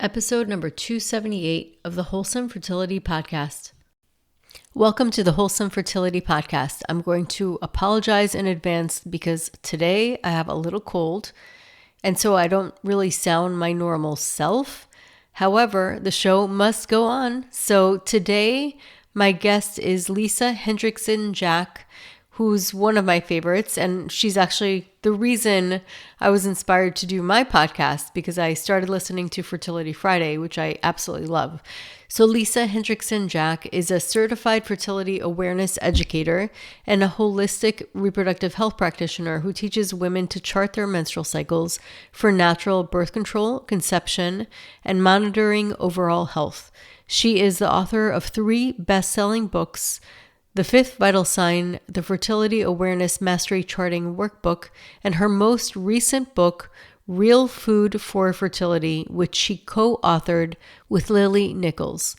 episode number 278 of the Wholesome Fertility Podcast. Welcome to the Wholesome Fertility Podcast. I'm going to apologize in advance because today I have a little cold, and so I don't really sound my normal self. However, the show must go on. So today, my guest is Lisa Hendrickson Jack, who's one of my favorites, and she's actually the reason I was inspired to do my podcast because I started listening to Fertility Friday, which I absolutely love. So Lisa Hendrickson Jack is a certified fertility awareness educator and a holistic reproductive health practitioner who teaches women to chart their menstrual cycles for natural birth control, conception, and monitoring overall health. She is the author of 3 best-selling books: The Fifth Vital Sign, the Fertility Awareness Mastery Charting Workbook, and her most recent book, Real Food for Fertility, which she co-authored with Lily Nichols.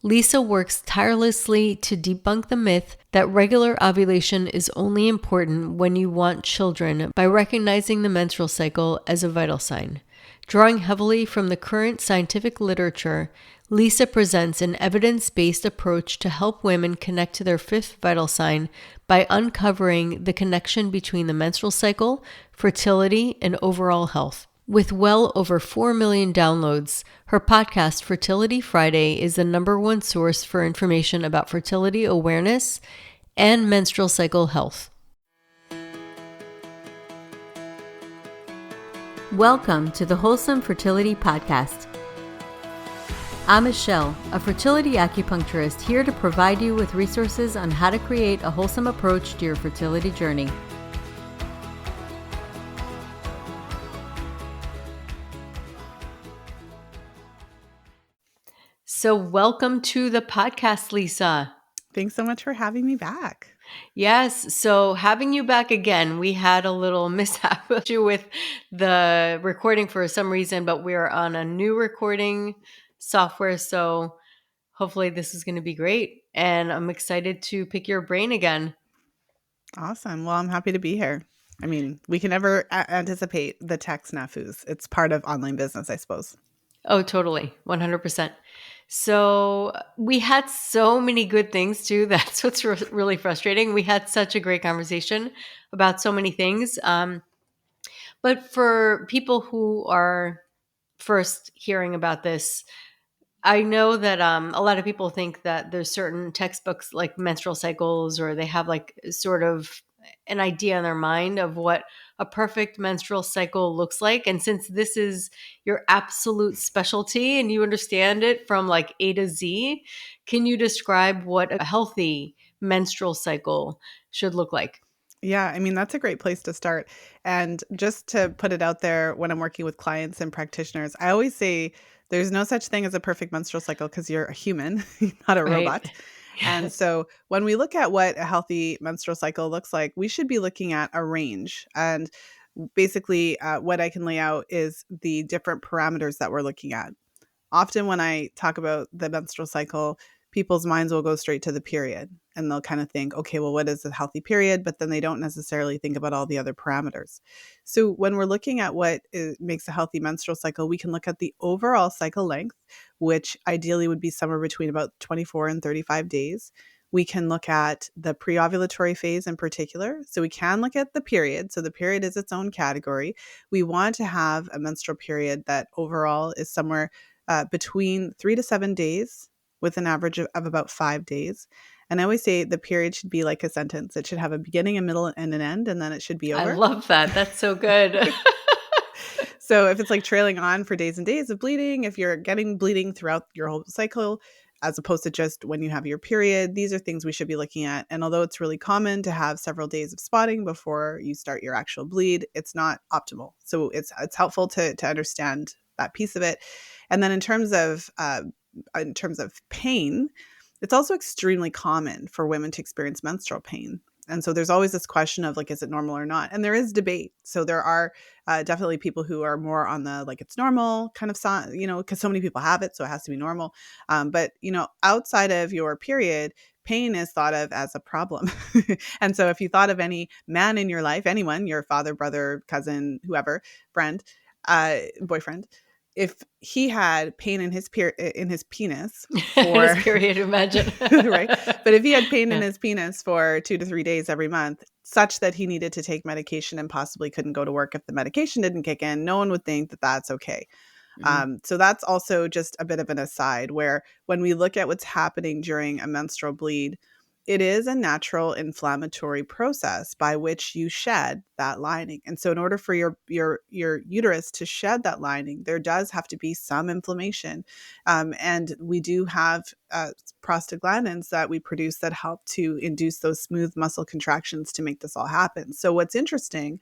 Lisa works tirelessly to debunk the myth that regular ovulation is only important when you want children by recognizing the menstrual cycle as a vital sign. Drawing heavily from the current scientific literature, Lisa presents an evidence-based approach to help women connect to their 5th vital sign by uncovering the connection between the menstrual cycle, fertility, and overall health. With well over 4 million downloads, her podcast Fertility Friday is the #1 source for information about fertility awareness and menstrual cycle health. Welcome to the Wholesome Fertility Podcast. I'm Michelle, a fertility acupuncturist here to provide you with resources on how to create a wholesome approach to your fertility journey. So welcome to the podcast, Lisa. Thanks so much for having me back. Yes, so having you back again, we had a little mishap with the recording for some reason, but we're on a new recording software, so hopefully this is going to be great, and I'm excited to pick your brain again. Awesome. Well, I'm happy to be here. I mean, we can never anticipate the tech snafus. It's part of online business, I suppose. Oh, totally. 100%. So we had so many good things too. That's what's really frustrating. We had such a great conversation about so many things. But for people who are first hearing about this, I know that a lot of people think that there's certain textbooks like menstrual cycles, or they have like sort of an idea in their mind of what a perfect menstrual cycle looks like. And since this is your absolute specialty and you understand it from like A to Z, can you describe what a healthy menstrual cycle should look like? Yeah, I mean, that's a great place to start. And just to put it out there, when I'm working with clients and practitioners, I always say there's no such thing as a perfect menstrual cycle because you're a human, not a Right. robot. And so when we look at what a healthy menstrual cycle looks like, we should be looking at a range. And basically, what I can lay out is the different parameters that we're looking at. Often when I talk about the menstrual cycle, people's minds will go straight to the period and they'll kind of think, okay, well, what is a healthy period? But then they don't necessarily think about all the other parameters. So when we're looking at what makes a healthy menstrual cycle, we can look at the overall cycle length, which ideally would be somewhere between about 24 and 35 days. We can look at the pre-ovulatory phase in particular. So we can look at the period. So the period is its own category. We want to have a menstrual period that overall is somewhere between 3 to 7 days with an average of about 5 days. And I always say the period should be like a sentence. It should have a beginning, a middle, and an end, and then it should be over. I love that. That's so good. So if it's like trailing on for days and days of bleeding, if you're getting bleeding throughout your whole cycle, as opposed to just when you have your period, these are things we should be looking at. And although it's really common to have several days of spotting before you start your actual bleed, it's not optimal. So it's helpful to understand that piece of it. And then in terms of pain, it's also extremely common for women to experience menstrual pain. And so there's always this question of like, is it normal or not? And there is debate. So there are definitely people who are more on the like it's normal kind of side, because so many people have it, so it has to be normal. But outside of your period, pain is thought of as a problem. And so if you thought of any man in your life, anyone, your father, brother, cousin, whoever, friend, boyfriend, if he had pain in his penis In his for period, imagine. right, but if he had pain in Yeah. his penis for 2 to 3 days every month, such that he needed to take medication and possibly couldn't go to work if the medication didn't kick in, no one would think that that's okay. Mhm. So that's also just a bit of an aside where when we look at what's happening during a menstrual bleed, it is a natural inflammatory process by which you shed that lining. And so in order for your uterus to shed that lining, there does have to be some inflammation. And we do have prostaglandins that we produce that help to induce those smooth muscle contractions to make this all happen. So what's interesting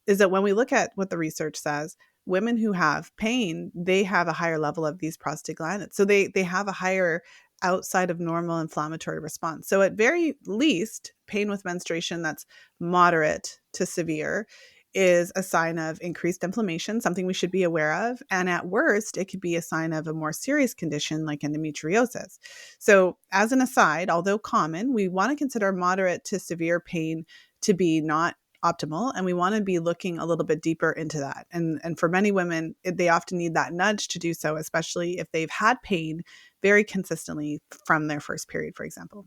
is that when we look at what the research says, women who have pain, they have a higher level of these prostaglandins. So they have a higher outside of normal inflammatory response. So at very least, pain with menstruation that's moderate to severe is a sign of increased inflammation, something we should be aware of. And at worst, it could be a sign of a more serious condition like endometriosis. So, as an aside, although common, we want to consider moderate to severe pain to be not optimal, and we want to be looking a little bit deeper into that. And for many women, they often need that nudge to do so, especially if they've had pain very consistently from their first period, for example.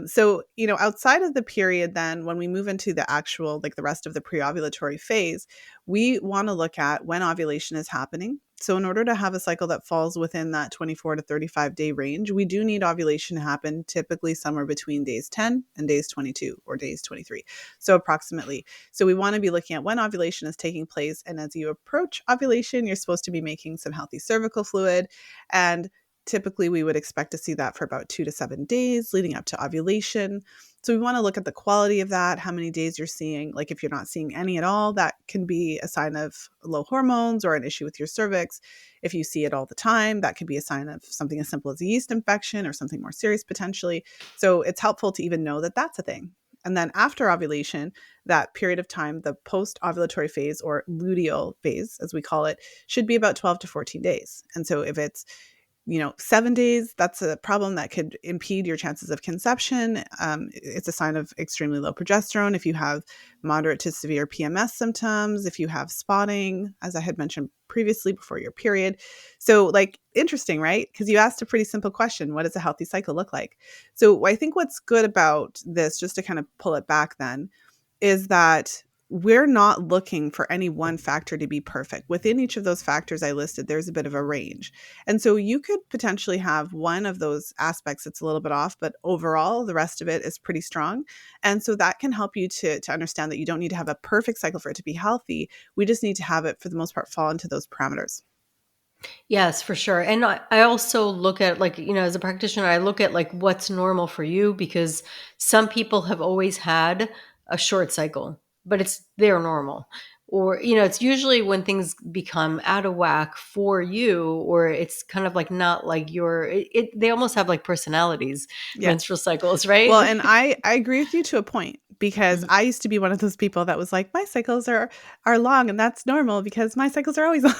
So, outside of the period, then when we move into the actual, like the rest of the pre-ovulatory phase, we want to look at when ovulation is happening. So, in order to have a cycle that falls within that 24 to 35-day range, we do need ovulation to happen typically somewhere between days 10 and days 22 or days 23. So, approximately. So, we want to be looking at when ovulation is taking place. And as you approach ovulation, you're supposed to be making some healthy cervical fluid. And typically, we would expect to see that for about 2 to 7 days leading up to ovulation. So we want to look at the quality of that, how many days you're seeing. Like if you're not seeing any at all, that can be a sign of low hormones or an issue with your cervix. If you see it all the time, that could be a sign of something as simple as a yeast infection or something more serious potentially. So it's helpful to even know that that's a thing. And then after ovulation, that period of time, the post-ovulatory phase or luteal phase, as we call it, should be about 12 to 14 days. And so if it's 7 days, that's a problem that could impede your chances of conception. It's a sign of extremely low progesterone. If you have moderate to severe PMS symptoms, if you have spotting, as I had mentioned previously before your period. So, like, interesting, right? Because you asked a pretty simple question. What does a healthy cycle look like? So I think what's good about this, just to kind of pull it back then, is that we're not looking for any one factor to be perfect. Within each of those factors I listed, there's a bit of a range. And so you could potentially have one of those aspects that's a little bit off, but overall, the rest of it is pretty strong. And so that can help you to understand that you don't need to have a perfect cycle for it to be healthy. We just need to have it, for the most part, fall into those parameters. Yes, for sure. And I also look at like, as a practitioner, I look at like what's normal for you because some people have always had a short cycle, but it's their normal. Or, it's usually when things become out of whack for you, or it's kind of like not like they almost have like personalities, Yes. menstrual cycles, Well, right? and I agree with you to a point because Mhm. I used to be one of those people that was like, my cycles are long and that's normal because my cycles are always long,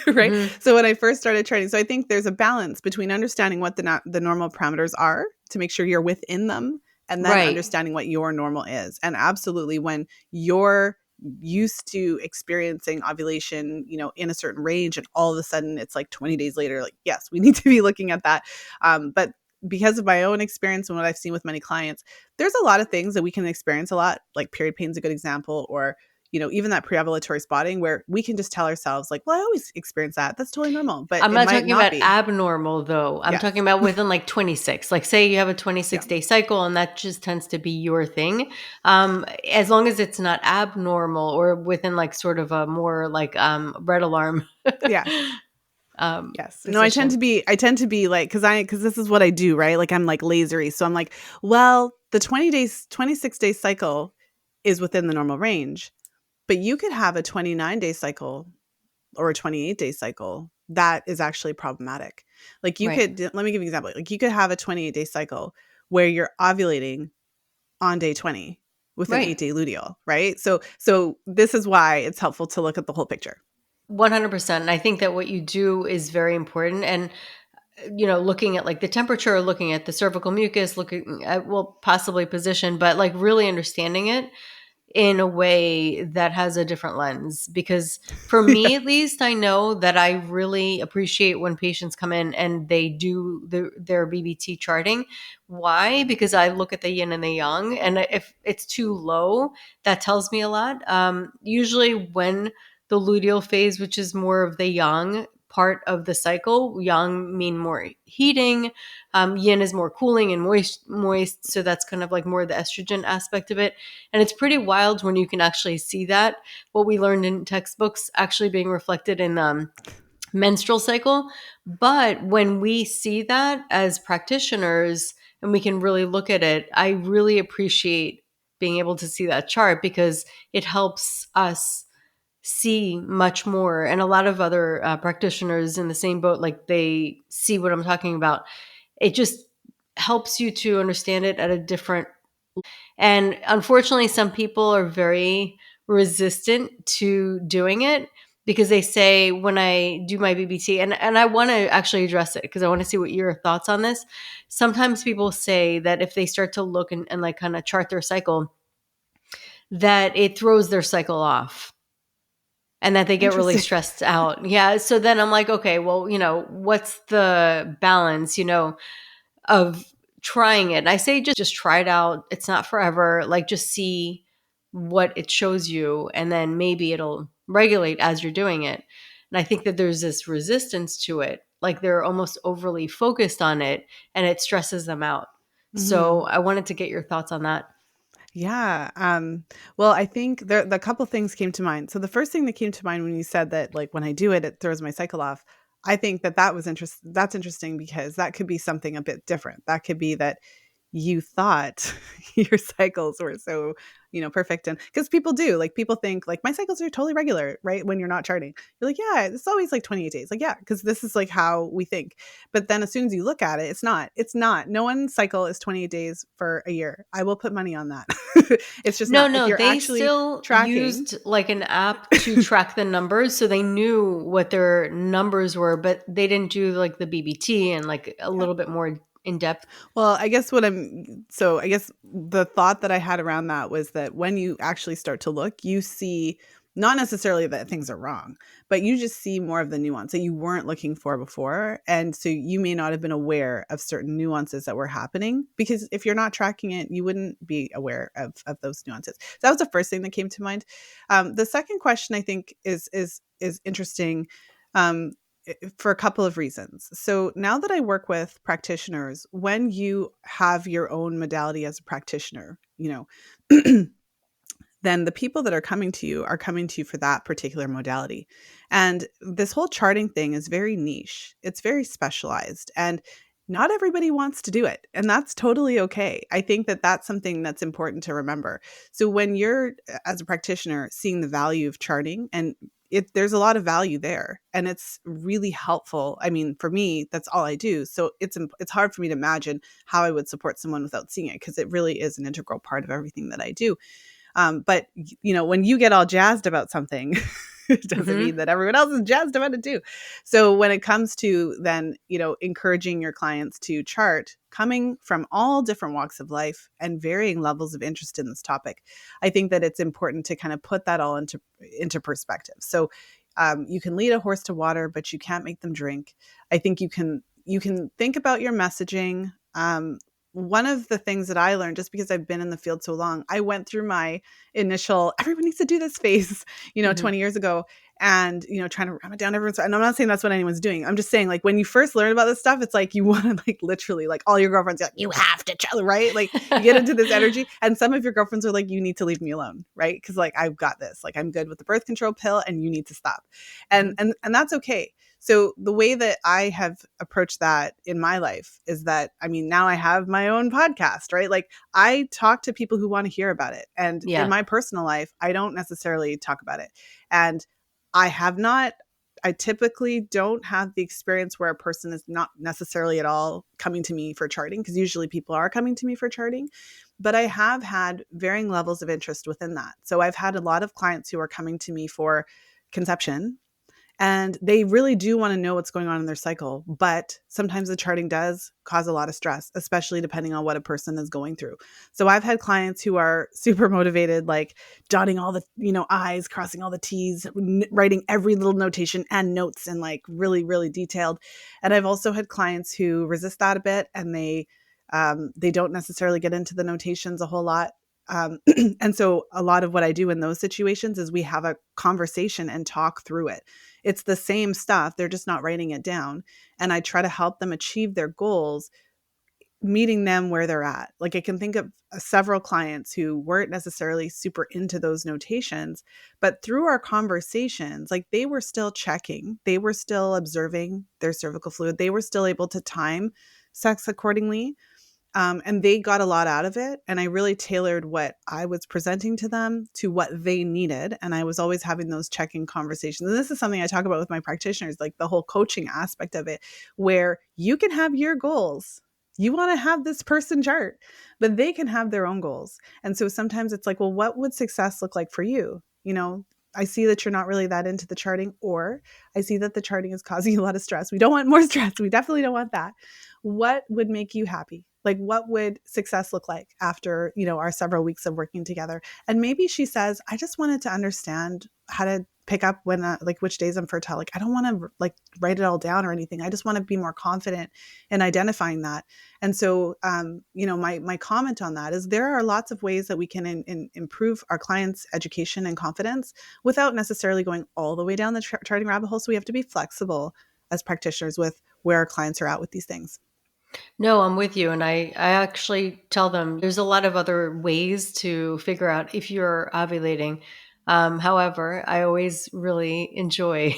right? Mhm. So when I first started training, so I think there's a balance between understanding what the normal parameters are to make sure you're within them, and then Right. understanding what your normal is. And absolutely, when you're used to experiencing ovulation, in a certain range, and all of a sudden it's like 20 days later, like, yes, we need to be looking at that. But because of my own experience and what I've seen with many clients, there's a lot of things that we can experience a lot, like period pain's a good example, or even that pre-ovulatory spotting where we can just tell ourselves like, well, I always experience that. That's totally normal, but I'm it not might talking not about be. abnormal though. I'm talking Yes. about within like 26. Like say you have a Yeah. 26-day cycle and that just tends to be your thing. As long as it's not abnormal or within like sort of a more like red alarm Yes. Yes. No, position. I tend to be like, because this is what I do, right? Like I'm like lasery. So I'm like, well, the 26-day cycle is within the normal range, but you could have a 29-day cycle or a 28-day cycle that is actually problematic. Like Right. let me give you an example. Like you could have a 28-day cycle where you're ovulating on day 20 with an Right. 8-day luteal, right? So this is why it's helpful to look at the whole picture. 100%. And I think that what you do is very important. And looking at like the temperature, looking at the cervical mucus, looking at, well, possibly position, but like really understanding it in a way that has a different lens. Because for Yeah. me, at least, I know that I really appreciate when patients come in and they do their BBT charting. Why? Because I look at the yin and the yang, and if it's too low, that tells me a lot. Usually, when the luteal phase, which is more of the yang part of the cycle, yang mean more heating, yin is more cooling and moist. So that's kind of like more the estrogen aspect of it. And it's pretty wild when you can actually see that, what we learned in textbooks actually being reflected in menstrual cycle. But when we see that as practitioners and we can really look at it, I really appreciate being able to see that chart because it helps us see much more. And a lot of other practitioners in the same boat, like they see what I'm talking about. It just helps you to understand it at a different. And unfortunately, some people are very resistant to doing it because they say when I do my BBT, and I want to actually address it because I want to see what your thoughts on this. Sometimes people say that if they start to look and like kind of chart their cycle, that it throws their cycle off and that they get really Interesting. stressed out. Yeah. So then I'm like, okay, well, what's the balance, of trying it? And I say just try it out. It's not forever. Like just see what it shows you and then maybe it'll regulate as you're doing it. And I think that there's this resistance to it. Like they're almost overly focused on it and it stresses them out. So Mhm. I wanted to get your thoughts on that. Yeah. Well, I think the couple things came to mind. So the first thing that came to mind when you said that, like, when I do it, it throws my cycle off. I think that was interesting. That's interesting because that could be something a bit different. That could be that you thought your cycles were so, perfect. And because people do, like, people think like my cycles are totally regular, right? When you're not charting, you're like, yeah, it's always like 28 days. Like, yeah, because this is like how we think. But then as soon as you look at it, it's not. No one's cycle is 28 days for a year. I will put money on that. It's just No, not. If no, you're they actually still tracking, used like an app to track the numbers. So they knew what their numbers were, but they didn't do like the BBT and like a yeah. little bit more in depth. Well, I guess the thought that I had around that was that when you actually start to look, you see not necessarily that things are wrong, but you just see more of the nuance that you weren't looking for before. And so you may not have been aware of certain nuances that were happening because if you're not tracking it, you wouldn't be aware of those nuances. So that was the first thing that came to mind. The second question I think is interesting. Um, for a couple of reasons. So now that I work with practitioners, when you have your own modality as a practitioner, then the people that are coming to you for that particular modality. And this whole charting thing is very niche. It's very specialized and not everybody wants to do it. And that's totally okay. I think that that's something that's important to remember. So when you're as a practitioner seeing the value of charting and there's a lot of value there and it's really helpful. I mean, for me, that's all I do. So it's hard for me to imagine how I would support someone without seeing it because it really is an integral part of everything that I do. But when you get all jazzed about something, it doesn't Hmm. mean that everyone else is jazzed about it too. So when it comes to then, encouraging your clients to chart, coming from all different walks of life and varying levels of interest in this topic, I think that it's important to kind of put that all into perspective. So you can lead a horse to water, but you can't make them drink. I think you can think about your messaging. One of the things that I learned, just because I've been in the field so long, I went through my initial everyone needs to do this phase, Hmm. 20 years ago, and trying to ram it down everyone's. And I'm not saying that's what anyone's doing. I'm just saying, like, when you first learn about this stuff, it's like you want to, like, literally, like, all your girlfriends are like, you have to try, right? Like, you get into this energy, and some of your girlfriends are like, you need to leave me alone, right? Because, like, I've got this, like, I'm good with the birth control pill, and you need to stop, and Hmm. and that's okay. So the way that I have approached that in my life is that, I mean, now I have my own podcast, right? Like, I talk to people who want to hear about it. And in Yeah. my personal life, I don't necessarily talk about it. And I have not, I typically don't have the experience where a person is not necessarily at all coming to me for charting, because usually people are coming to me for charting. But I have had varying levels of interest within that. So I've had a lot of clients who are coming to me for conception, And they really do want to know what's going on in their cycle. But sometimes the charting does cause a lot of stress, especially depending on what a person is going through. So I've had clients who are super motivated, like dotting all the, I's, crossing all the T's, writing every little notation and notes, and like really, really detailed. And I've also had clients who resist that a bit, and they don't necessarily get into the notations a whole lot. And so a lot of what I do in those situations is we have a conversation and talk through it. It's the same stuff. They're just not writing it down. And I try to help them achieve their goals, meeting them where they're at. Like I can think of several clients who weren't necessarily super into those notations, but through our conversations, like they were still checking, they were still observing their cervical fluid, they were still able to time sex accordingly. And they got a lot out of it. And I really tailored what I was presenting to them to what they needed. And I was always having those check-in conversations. And this is something I talk about with my practitioners, like the whole coaching aspect of it, where you can have your goals. You want to have this person chart, but they can have their own goals. And so sometimes it's like, well, what would success look like for you? I see that you're not really that into the charting, or I see that the charting is causing you a lot of stress. We don't want more stress. We definitely don't want that. What would make you happy? Like, what would success look like after, our several weeks of working together? And maybe she says, I just wanted to understand how to pick up when, like which days I'm fertile. Like, I don't want to like write it all down or anything. I just want to be more confident in identifying that. And so, my comment on that is there are lots of ways that we can improve our clients' education and confidence without necessarily going all the way down the charting rabbit hole. So we have to be flexible as practitioners with where our clients are at with these things. No, I'm with you. And I actually tell them there's a lot of other ways to figure out if you're ovulating. However, I always really enjoy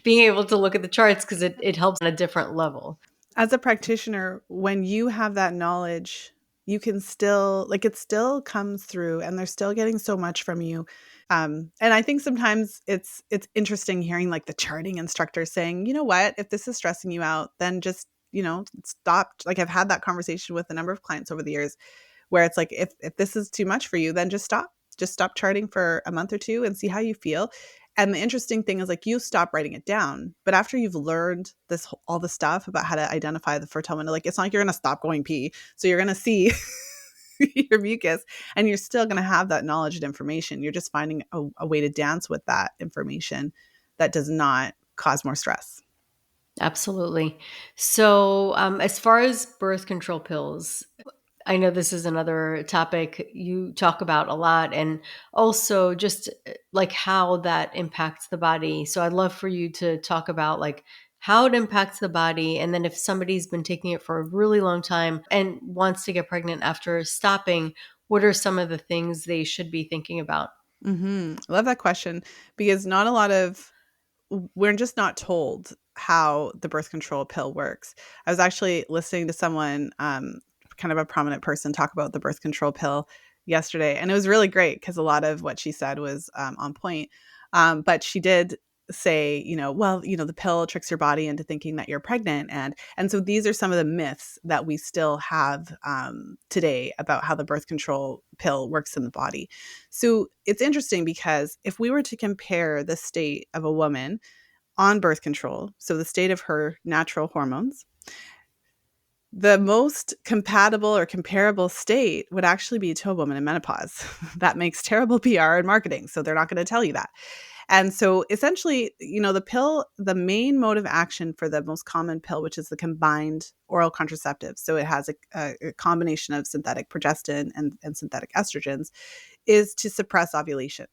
being able to look at the charts because it helps on a different level. As a practitioner, when you have that knowledge, you can still, like, it still comes through and they're still getting so much from you. And I think sometimes it's interesting hearing like the charting instructor saying, you know what, if this is stressing you out, then just, stop. Like I've had that conversation with a number of clients over the years where it's like, if this is too much for you, then just stop charting for a month or two and see how you feel. And the interesting thing is like you stop writing it down, but after you've learned all the stuff about how to identify the fertile window, like it's not like you're going to stop going pee. So you're going to see your mucus and you're still going to have that knowledge and information. You're just finding a way to dance with that information that does not cause more stress. Absolutely. So, as far as birth control pills, I know this is another topic you talk about a lot, and also just like how that impacts the body. So, I'd love for you to talk about like how it impacts the body. And then, if somebody's been taking it for a really long time and wants to get pregnant after stopping, what are some of the things they should be thinking about? I love that question because not a lot of we're just not told how the birth control pill works. I was actually listening to someone, kind of a prominent person, talk about the birth control pill yesterday, and it was really great because a lot of what she said was on point. But she did say, well, the pill tricks your body into thinking that you're pregnant, and so these are some of the myths that we still have today about how the birth control pill works in the body. So it's interesting because if we were to compare the state of a woman on birth control, so the state of her natural hormones, the most compatible or comparable state would actually be to a woman in menopause. That makes terrible PR and marketing, so they're not going to tell you that. And so essentially, the pill, the main mode of action for the most common pill, which is the combined oral contraceptive, so it has a combination of synthetic progestin and synthetic estrogens, is to suppress ovulation.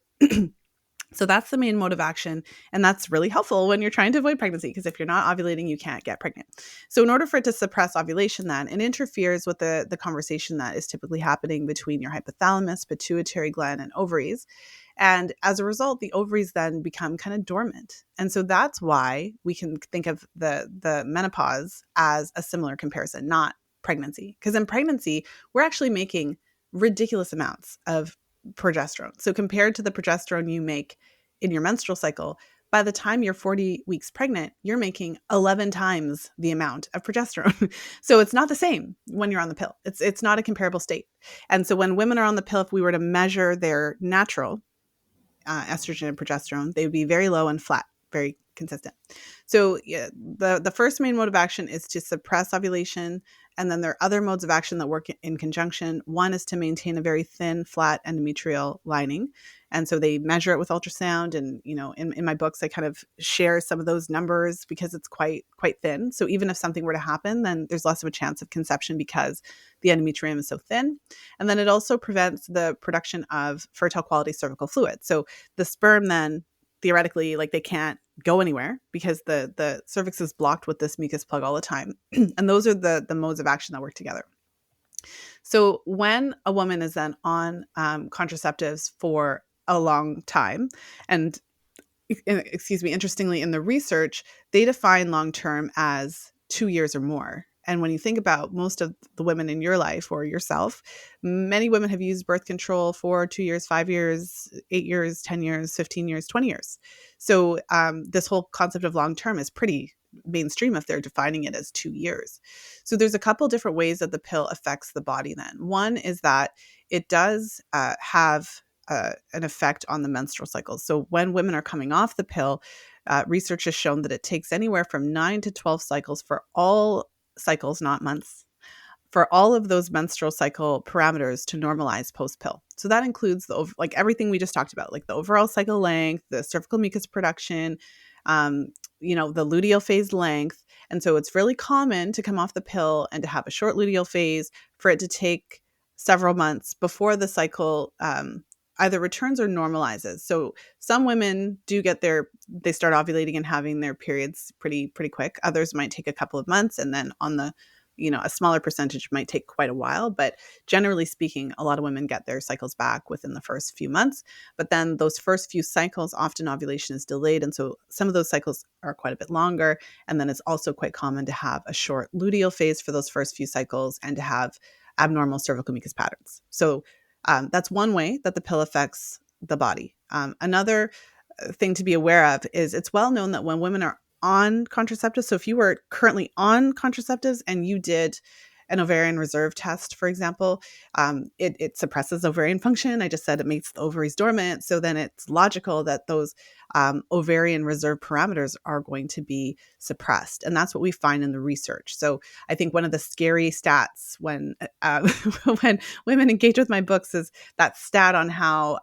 So that's the main mode of action. And that's really helpful when you're trying to avoid pregnancy, because if you're not ovulating, you can't get pregnant. So in order for it to suppress ovulation, then it interferes with the conversation that is typically happening between your hypothalamus, pituitary gland, and ovaries. And as a result, the ovaries then become kind of dormant. And so that's why we can think of the menopause as a similar comparison, not pregnancy. Because in pregnancy, we're actually making ridiculous amounts of progesterone. So compared to the progesterone you make in your menstrual cycle, by the time you're 40 weeks pregnant, you're making 11 times the amount of progesterone. So it's not the same when you're on the pill. It's not a comparable state. And so when women are on the pill, if we were to measure their natural estrogen and progesterone, they would be very low and flat, very consistent. So yeah, the first main mode of action is to suppress ovulation. And then there are other modes of action that work in conjunction. One is to maintain a very thin, flat endometrial lining. And so they measure it with ultrasound. And, in my books, I kind of share some of those numbers because it's quite thin. So even if something were to happen, then there's less of a chance of conception because the endometrium is so thin. And then it also prevents the production of fertile quality cervical fluid. So the sperm then theoretically, like, they can't go anywhere because the cervix is blocked with this mucus plug all the time. And those are the modes of action that work together. So when a woman is then on contraceptives for a long time, and interestingly, in the research, they define long term as 2 years or more. And when you think about most of the women in your life or yourself, many women have used birth control for 2 years, 5 years, 8 years, 10 years, 15 years, 20 years. So this whole concept of long term is pretty mainstream if they're defining it as 2 years. So there's a couple different ways that the pill affects the body then. One is that it does have an effect on the menstrual cycle. So when women are coming off the pill, research has shown that it takes anywhere from 9 to 12 cycles for all cycles, not months, for all of those menstrual cycle parameters to normalize post-pill. So that includes like everything we just talked about, like the overall cycle length, the cervical mucus production, the luteal phase length. And so it's really common to come off the pill and to have a short luteal phase, for it to take several months before the cycle either returns or normalizes. So some women do they start ovulating and having their periods pretty quick. Others might take a couple of months, and then on the a smaller percentage might take quite a while, but generally speaking, a lot of women get their cycles back within the first few months. But then those first few cycles, often ovulation is delayed. And so some of those cycles are quite a bit longer. And then it's also quite common to have a short luteal phase for those first few cycles and to have abnormal cervical mucus patterns. So that's one way that the pill affects the body. Another thing to be aware of is it's well known that when women are on contraceptives, so if you were currently on contraceptives and you did an ovarian reserve test, for example, it suppresses ovarian function. I just said it makes the ovaries dormant. So then it's logical that those ovarian reserve parameters are going to be suppressed. And that's what we find in the research. So I think one of the scary stats when when women engage with my books is that stat on how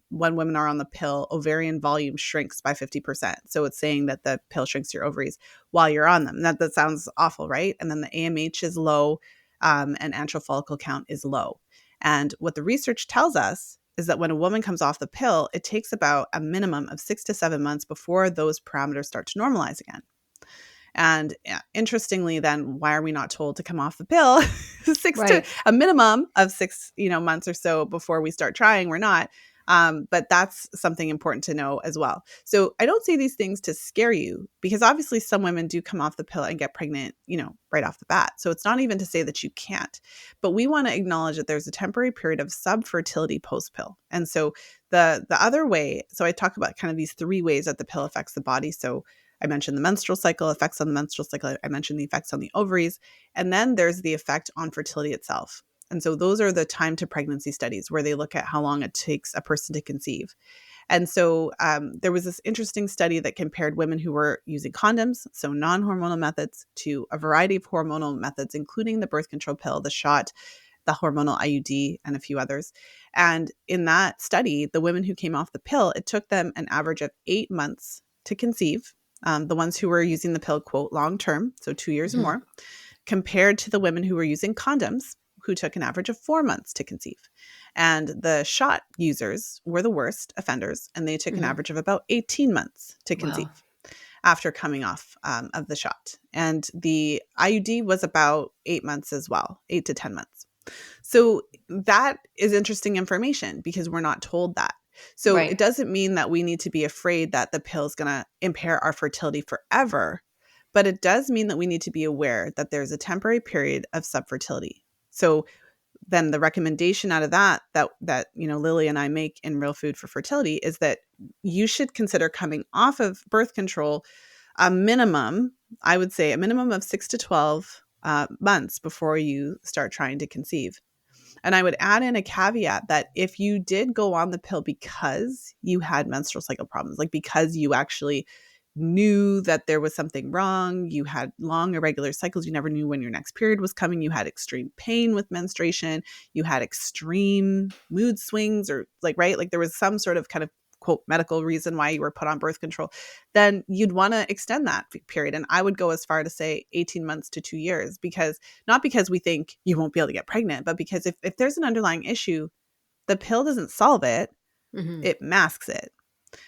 when women are on the pill, ovarian volume shrinks by 50%. So it's saying that the pill shrinks your ovaries while you're on them. That sounds awful, right? And then the AMH is low, and antral follicle count is low. And what the research tells us is that when a woman comes off the pill, it takes about a minimum of 6 to 7 months before those parameters start to normalize again. And interestingly, then why are we not told to come off the pill to a minimum of 6 months or so before we start trying? We're not. But that's something important to know as well. So I don't say these things to scare you, because obviously some women do come off the pill and get pregnant, right off the bat. So it's not even to say that you can't, but we want to acknowledge that there's a temporary period of subfertility post-pill. And so the other way, so I talk about kind of these 3 ways that the pill affects the body. So I mentioned the menstrual cycle, effects on the menstrual cycle. I mentioned the effects on the ovaries. And then there's the effect on fertility itself. And so those are the time to pregnancy studies where they look at how long it takes a person to conceive. And so there was this interesting study that compared women who were using condoms, so non-hormonal methods, to a variety of hormonal methods, including the birth control pill, the shot, the hormonal IUD, and a few others. And in that study, the women who came off the pill, it took them an average of 8 months to conceive. The ones who were using the pill, quote, long term, so 2 years or more, compared to the women who were using condoms, who took an average of 4 months to conceive. And the shot users were the worst offenders, and they took an average of about 18 months to conceive after coming off of the shot. And the IUD was about 8 months as well, 8 to 10 months. So that is interesting information because we're not told that. So It doesn't mean that we need to be afraid that the pill is going to impair our fertility forever, but it does mean that we need to be aware that there's a temporary period of subfertility. So then the recommendation out of that Lily and I make in Real Food for Fertility is that you should consider coming off of birth control I would say a minimum of 6 to 12 months before you start trying to conceive. And I would add in a caveat that if you did go on the pill because you had menstrual cycle problems, like because you actually knew that there was something wrong. You had long irregular cycles. You never knew when your next period was coming. You had extreme pain with menstruation. You had extreme mood swings, or like, right? Like there was some sort of kind of quote medical reason why you were put on birth control, then you'd want to extend that period. And I would go as far to say 18 months to 2 years, because not because we think you won't be able to get pregnant, but because if there's an underlying issue, the pill doesn't solve it, Mm-hmm. it masks it.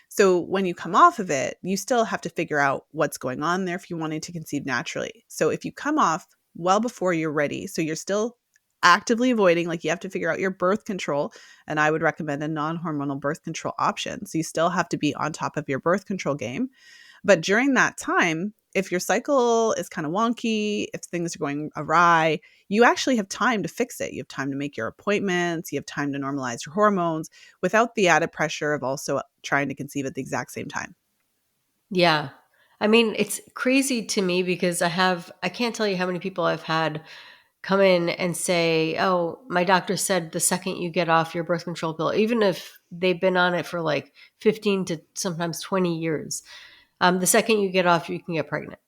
So when you come off of it, you still have to figure out what's going on there if you wanted to conceive naturally. So if you come off well before you're ready, so you're still actively avoiding, like you have to figure out your birth control, and I would recommend a non-hormonal birth control option. So you still have to be on top of your birth control game. But during that time, if your cycle is kind of wonky, if things are going awry, you actually have time to fix it. You have time to make your appointments. You have time to normalize your hormones without the added pressure of also trying to conceive at the exact same time. Yeah. I mean, it's crazy to me because I can't tell you how many people I've had come in and say, "Oh, my doctor said the second you get off your birth control pill, even if they've been on it for like 15 to sometimes 20 years, the second you get off, you can get pregnant.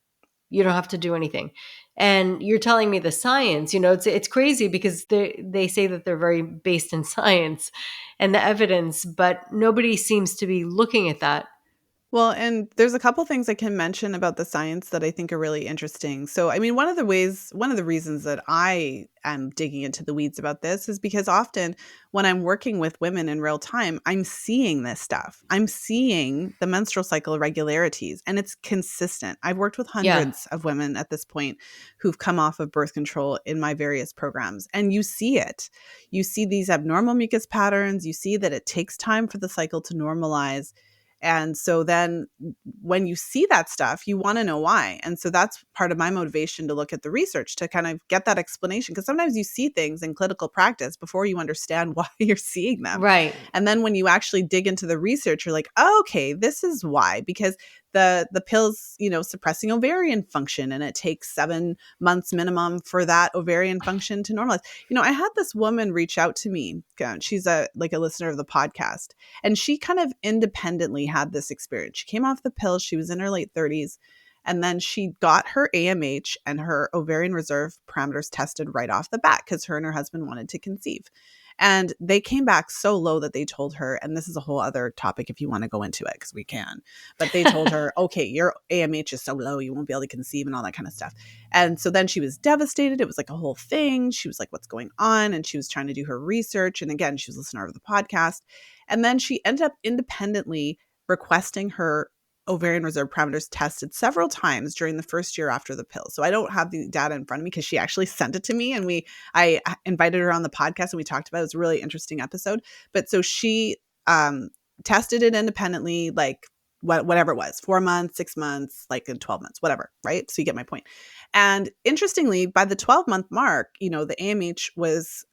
You don't have to do anything." And you're telling me the science, it's crazy because they say that they're very based in science and the evidence, but nobody seems to be looking at that. Well, and there's a couple things I can mention about the science that I think are really interesting. So, I mean, one of the reasons that I am digging into the weeds about this is because often when I'm working with women in real time, I'm seeing this stuff. I'm seeing the menstrual cycle irregularities, and it's consistent. I've worked with Yeah. hundreds of women at this point who've come off of birth control in my various programs, and you see it. You see these abnormal mucus patterns. You see that it takes time for the cycle to normalize. And so then when you see that stuff, you want to know why. And so that's part of my motivation to look at the research to kind of get that explanation. Because sometimes you see things in clinical practice before you understand why you're seeing them. Right. And then when you actually dig into the research, you're like, oh, okay, this is why. Because the pills, suppressing ovarian function, and it takes 7 months minimum for that ovarian function to normalize. I had this woman reach out to me. She's a listener of the podcast. And she kind of independently had this experience. She came off the pill. She was in her late 30s. And then she got her AMH and her ovarian reserve parameters tested right off the bat because her and her husband wanted to conceive. And they came back so low that they told her, and this is a whole other topic if you want to go into it, because we can, but they told her, okay, your AMH is so low, you won't be able to conceive and all that kind of stuff. And so then she was devastated. It was like a whole thing. She was like, what's going on? And she was trying to do her research. And again, she was a listener of the podcast. And then she ended up independently requesting her ovarian reserve parameters tested several times during the first year after the pill. So I don't have the data in front of me because she actually sent it to me, and I invited her on the podcast and we talked about it. It was a really interesting episode. But so she tested it independently, like whatever it was, 4 months, 6 months, like in 12 months, whatever, right? So you get my point. And interestingly, by the 12-month mark, the AMH was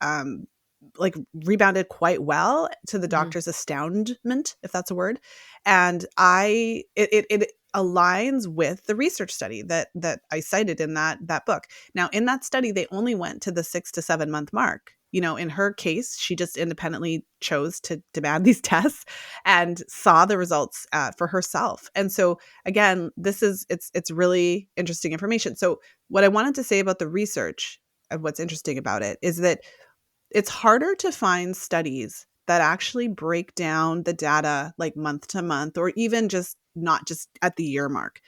rebounded quite well to the Mhm. doctor's astoundment, if that's a word. And it aligns with the research study that I cited in that book. Now, in that study, they only went to the 6 to 7 month mark. In her case, she just independently chose to demand these tests and saw the results for herself. And so, again, it's really interesting information. So, what I wanted to say about the research and what's interesting about it is that it's harder to find studies that actually break down the data like month to month, or even just not just at the year mark.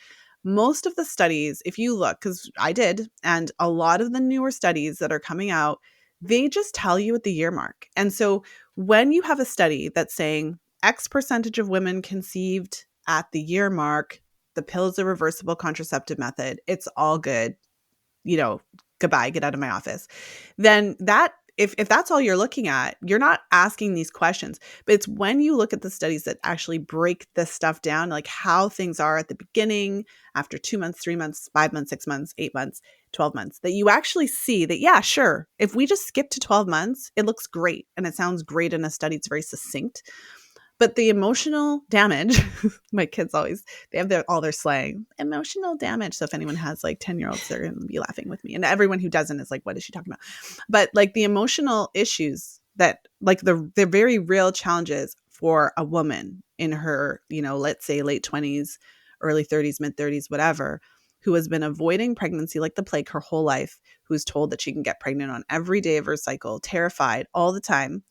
Most of the studies, if you look, because I did, and a lot of the newer studies that are coming out, they just tell you at the year mark. And so when you have a study that's saying X percentage of women conceived at the year mark, the pill is a reversible contraceptive method, it's all good, goodbye, get out of my office. Then if that's all you're looking at, you're not asking these questions. But it's when you look at the studies that actually break this stuff down, like how things are at the beginning, after 2 months, 3 months, 5 months, 6 months, 8 months, 12 months, that you actually see that, yeah, sure, if we just skip to 12 months, it looks great. And it sounds great in a study. It's very succinct. But the emotional damage, my kids they have all their slang, emotional damage. So if anyone has like 10-year-olds, they're going to be laughing with me. And everyone who doesn't is like, what is she talking about? But like the emotional issues that like the very real challenges for a woman in her, let's say late 20s, early 30s, mid 30s, whatever, who has been avoiding pregnancy like the plague her whole life, who's told that she can get pregnant on every day of her cycle, terrified all the time,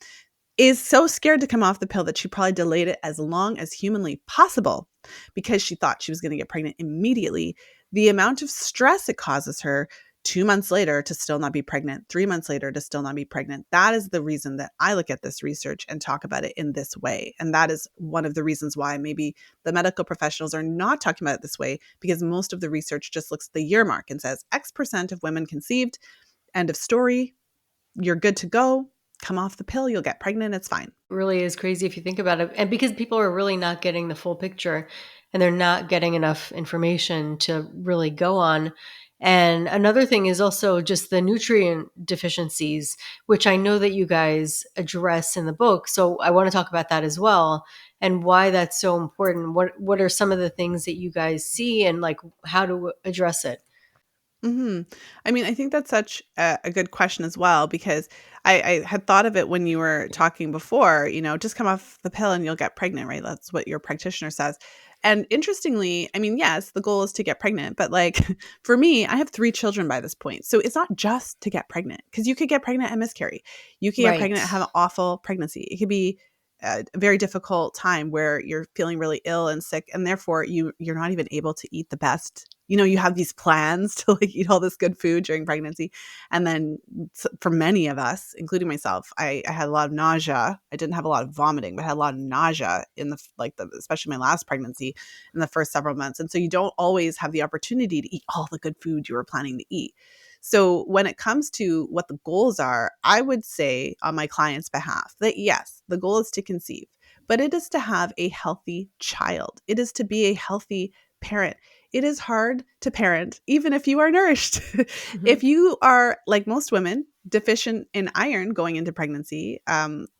is so scared to come off the pill that she probably delayed it as long as humanly possible because she thought she was going to get pregnant immediately. The amount of stress it causes her 2 months later to still not be pregnant, 3 months later to still not be pregnant. That is the reason that I look at this research and talk about it in this way. And that is one of the reasons why maybe the medical professionals are not talking about it this way, because most of the research just looks at the year mark and says X% of women conceived, end of story, you're good to go. Come off the pill, you'll get pregnant, it's fine. Really is crazy if you think about it. And because people are really not getting the full picture and they're not getting enough information to really go on. And another thing is also just the nutrient deficiencies, which I know that you guys address in the book. So I want to talk about that as well and why that's so important. What are some of the things that you guys see and like how to address it? hmm I mean, I think that's such a good question as well, because I had thought of it when you were talking before, just come off the pill and you'll get pregnant, right? That's what your practitioner says. And interestingly, I mean, yes, the goal is to get pregnant, but like for me, I have 3 children by this point. So it's not just to get pregnant, because you could get pregnant and miscarry. You could get Right. pregnant and have an awful pregnancy. It could be a very difficult time where you're feeling really ill and sick, and therefore you're not even able to eat the best. You have these plans to like eat all this good food during pregnancy, and then for many of us, including myself, I had a lot of nausea. I didn't have a lot of vomiting, but I had a lot of nausea in especially my last pregnancy in the first several months. And so you don't always have the opportunity to eat all the good food you were planning to eat. So when it comes to what the goals are, I would say on my client's behalf that yes, the goal is to conceive, but it is to have a healthy child. It is to be a healthy parent. It is hard to parent, even if you are nourished. Mhm. If you are, like most women, deficient in iron going into pregnancy,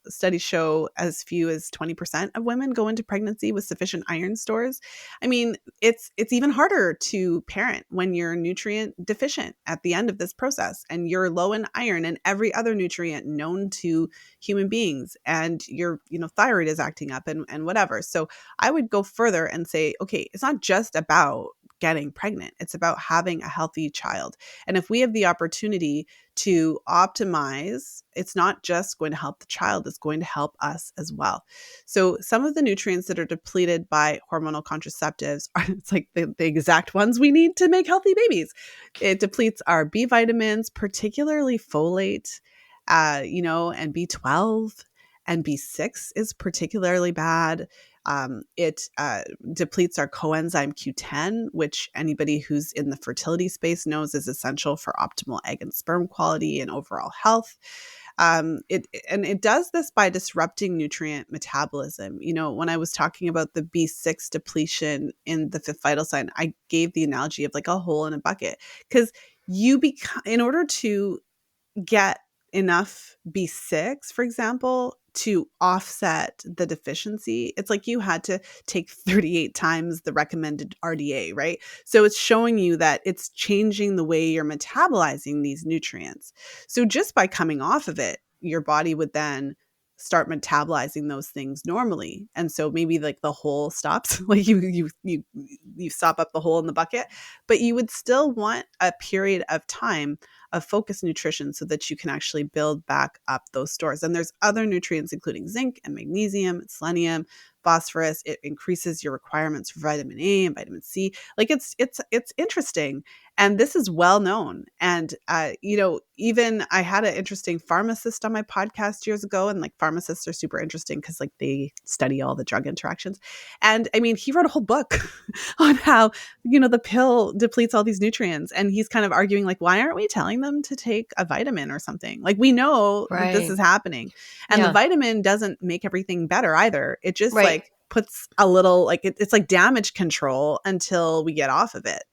studies show as few as 20% of women go into pregnancy with sufficient iron stores. I mean, it's even harder to parent when you're nutrient deficient at the end of this process and you're low in iron and every other nutrient known to human beings, and your thyroid is acting up and whatever. So I would go further and say, okay, it's not just about getting pregnant. It's about having a healthy child. And if we have the opportunity to optimize, it's not just going to help the child, it's going to help us as well. So some of the nutrients that are depleted by hormonal contraceptives are it's like the exact ones we need to make healthy babies. It depletes our B vitamins, particularly folate, and B12, and B6 is particularly bad. It depletes our coenzyme Q10, which anybody who's in the fertility space knows is essential for optimal egg and sperm quality and overall health. It does this by disrupting nutrient metabolism. When I was talking about the B6 depletion in the fifth vital sign, I gave the analogy of like a hole in a bucket, because in order to get enough B6, for example, to offset the deficiency, it's like you had to take 38 times the recommended RDA, right? So it's showing you that it's changing the way you're metabolizing these nutrients. So just by coming off of it, your body would then start metabolizing those things normally. And so maybe like the hole stops, like you stop up the hole in the bucket, but you would still want a period of time of focused nutrition so that you can actually build back up those stores. And there's other nutrients, including zinc and magnesium, selenium, phosphorus. It increases your requirements for vitamin A and vitamin C. Like it's interesting. And this is well known. And, even I had an interesting pharmacist on my podcast years ago. And like pharmacists are super interesting because like they study all the drug interactions. And I mean, he wrote a whole book on how the pill depletes all these nutrients. And he's kind of arguing, like, why aren't we telling them to take a vitamin or something? Like, we know that this Right. is happening. And the Yeah. vitamin doesn't make everything better either. It just Right. like puts a little, like, it's like damage control until we get off of it.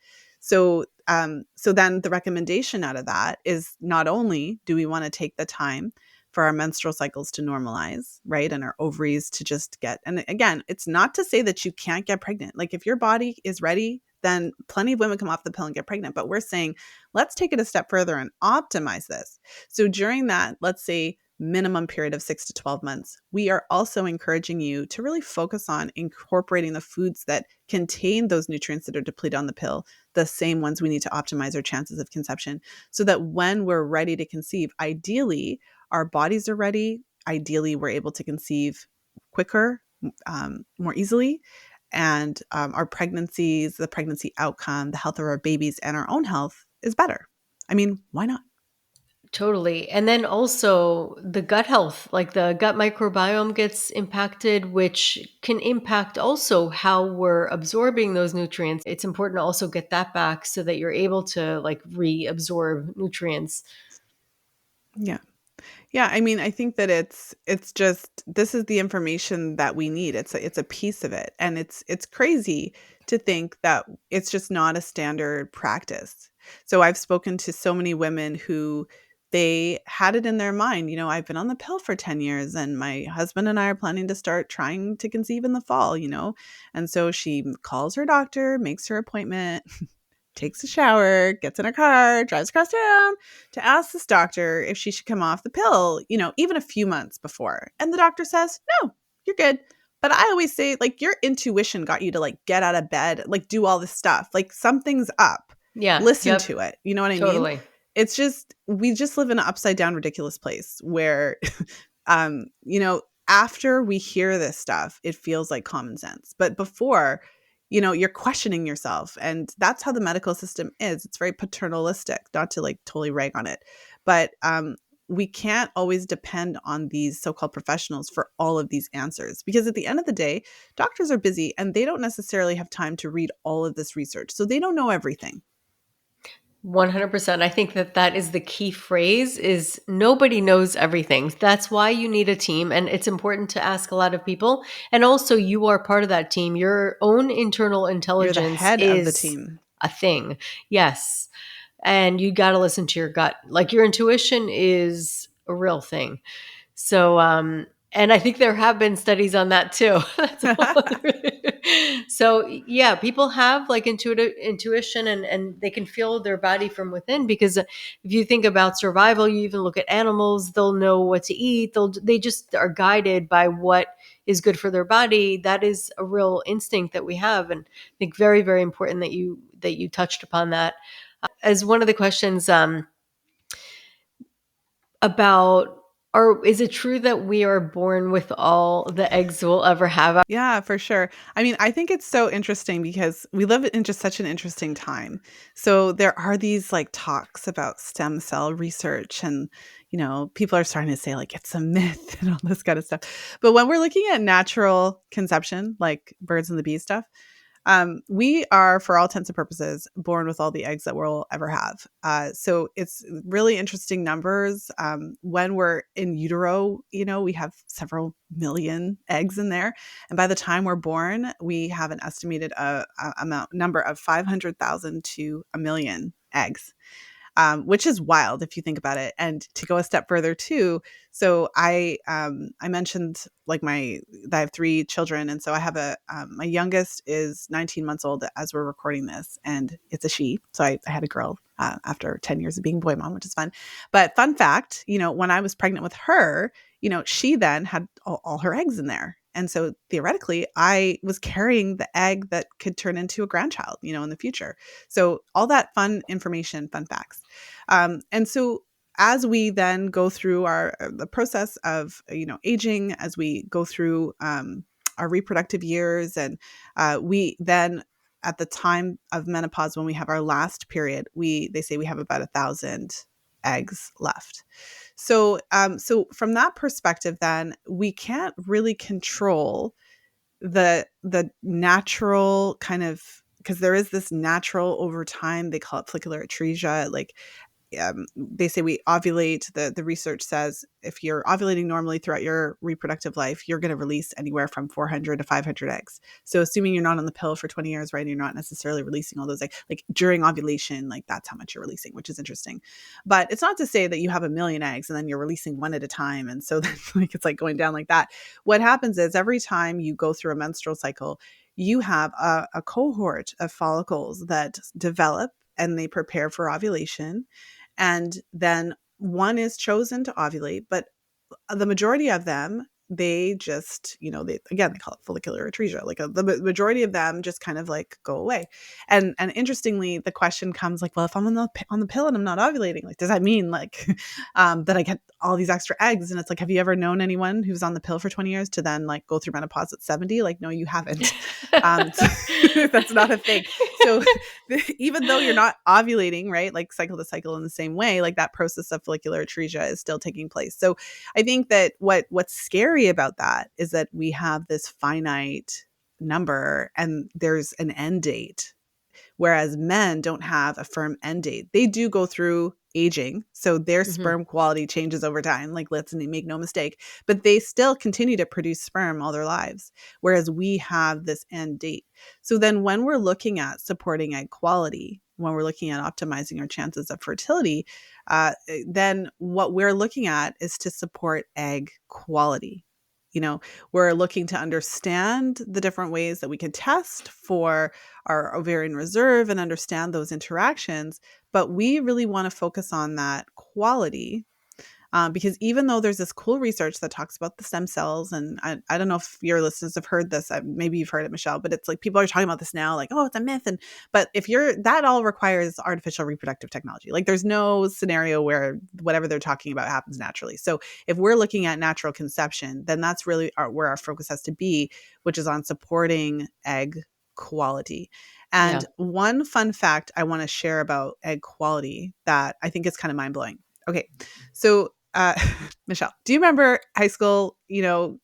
So then the recommendation out of that is not only do we want to take the time for our menstrual cycles to normalize, right? And our ovaries to just get, and again, it's not to say that you can't get pregnant. Like if your body is ready, then plenty of women come off the pill and get pregnant. But we're saying, let's take it a step further and optimize this. So during that, let's say minimum period of 6 to 12 months, we are also encouraging you to really focus on incorporating the foods that contain those nutrients that are depleted on the pill, the same ones we need to optimize our chances of conception, so that when we're ready to conceive, ideally, our bodies are ready. Ideally, we're able to conceive quicker, more easily. And our pregnancies, the pregnancy outcome, the health of our babies, and our own health is better. I mean, why not? Totally. And then also the gut health, like the gut microbiome gets impacted, which can impact also how we're absorbing those nutrients. It's important to also get that back so that you're able to like reabsorb nutrients. Yeah. Yeah, I mean, I think that it's just this is the information that we need. It's a piece of it, and it's crazy to think that it's just not a standard practice. So I've spoken to so many women who they had it in their mind, I've been on the pill for 10 years and my husband and I are planning to start trying to conceive in the fall. And so she calls her doctor, makes her appointment, takes a shower, gets in her car, drives across town to ask this doctor if she should come off the pill, even a few months before. And the doctor says, no, you're good. But I always say, like, your intuition got you to like get out of bed, like do all this stuff. Like something's up. Yeah. Listen Yep. to it. You know what I mean? Totally. It's just, we just live in an upside down, ridiculous place where, um, you know, after we hear this stuff, it feels like common sense. But before, you're questioning yourself. And that's how the medical system is. It's very paternalistic, not to like totally rag on it. But we can't always depend on these so-called professionals for all of these answers, because at the end of the day, doctors are busy and they don't necessarily have time to read all of this research. So they don't know everything. 100%. I think that that is the key phrase is nobody knows everything. That's why you need a team, and it's important to ask a lot of people. And also you are part of that team. Your own internal You're the intelligence head of the is team. a thing. Yes. And you got to listen to your gut. Like your intuition is a real thing. So, and I think there have been studies on that too. That's a whole so yeah, people have like intuition and they can feel their body from within because if you think about survival, you even look at animals, they'll know what to eat. They just are guided by what is good for their body. That is a real instinct that we have. And I think very, very important that you touched upon that. As one of the questions, about or is it true that we are born with all the eggs we'll ever have? Yeah, for sure. I mean, I think it's so interesting because we live in just such an interesting time. So there are these like talks about stem cell research and, people are starting to say like it's a myth and all this kind of stuff. But when we're looking at natural conception, like birds and the bees stuff, we are, for all intents and purposes, born with all the eggs that we'll ever have. So it's really interesting numbers. When we're in utero, we have several million eggs in there, and by the time we're born, we have an estimated number of 500,000 to a million eggs, which is wild if you think about it. And to go a step further too, so I mentioned like I have three children, and so I have my youngest is 19 months old as we're recording this, and it's a she. So I had a girl after 10 years of being boy mom, which is fun. But fun fact, when I was pregnant with her, she then had all her eggs in there. And so theoretically, I was carrying the egg that could turn into a grandchild, in the future. So all that fun information, fun facts. And so as we then go through the process of, aging, as we go through our reproductive years, and we then at the time of menopause, when we have our last period, they say we have about 1,000 eggs left. So from that perspective, then we can't really control the natural kind of, because there is this natural over time, they call it follicular atresia, like they say we ovulate. The research says if you're ovulating normally throughout your reproductive life, you're going to release anywhere from 400 to 500 eggs. So assuming you're not on the pill for 20 years, right, and you're not necessarily releasing all those eggs, like during ovulation, like that's how much you're releasing, which is interesting. But it's not to say that you have a million eggs and then you're releasing one at a time. And so then like it's like going down like that. What happens is every time you go through a menstrual cycle, you have a cohort of follicles that develop and they prepare for ovulation, and then one is chosen to ovulate, but the majority of them, they just, they call it follicular atresia. Like the majority of them just kind of like go away. And interestingly, the question comes like, well, if I'm on the pill and I'm not ovulating, like, does that mean like that I get all these extra eggs? And it's like, have you ever known anyone who's on the pill for 20 years to then like go through menopause at 70? Like, no, you haven't. That's not a thing. So even though you're not ovulating, right, like cycle to cycle in the same way, like that process of follicular atresia is still taking place. So I think that what's scary about that is that we have this finite number and there's an end date, whereas men don't have a firm end date. They do go through aging, so their Mhm. sperm quality changes over time. Like, let's make no mistake, but they still continue to produce sperm all their lives, whereas we have this end date. So then when we're looking at supporting egg quality, when we're looking at optimizing our chances of fertility, then what we're looking at is to support egg quality. We're looking to understand the different ways that we can test for our ovarian reserve and understand those interactions. But we really want to focus on that quality, because even though there's this cool research that talks about the stem cells, and I don't know if your listeners have heard this, maybe you've heard it, Michelle, but it's like people are talking about this now, like, oh, it's a myth. But that all requires artificial reproductive technology. Like, there's no scenario where whatever they're talking about happens naturally. So if we're looking at natural conception, then that's really where our focus has to be, which is on supporting egg quality. Yeah. And one fun fact I want to share about egg quality that I think is kind of mind blowing. Okay, so Michelle, do you remember high school, junior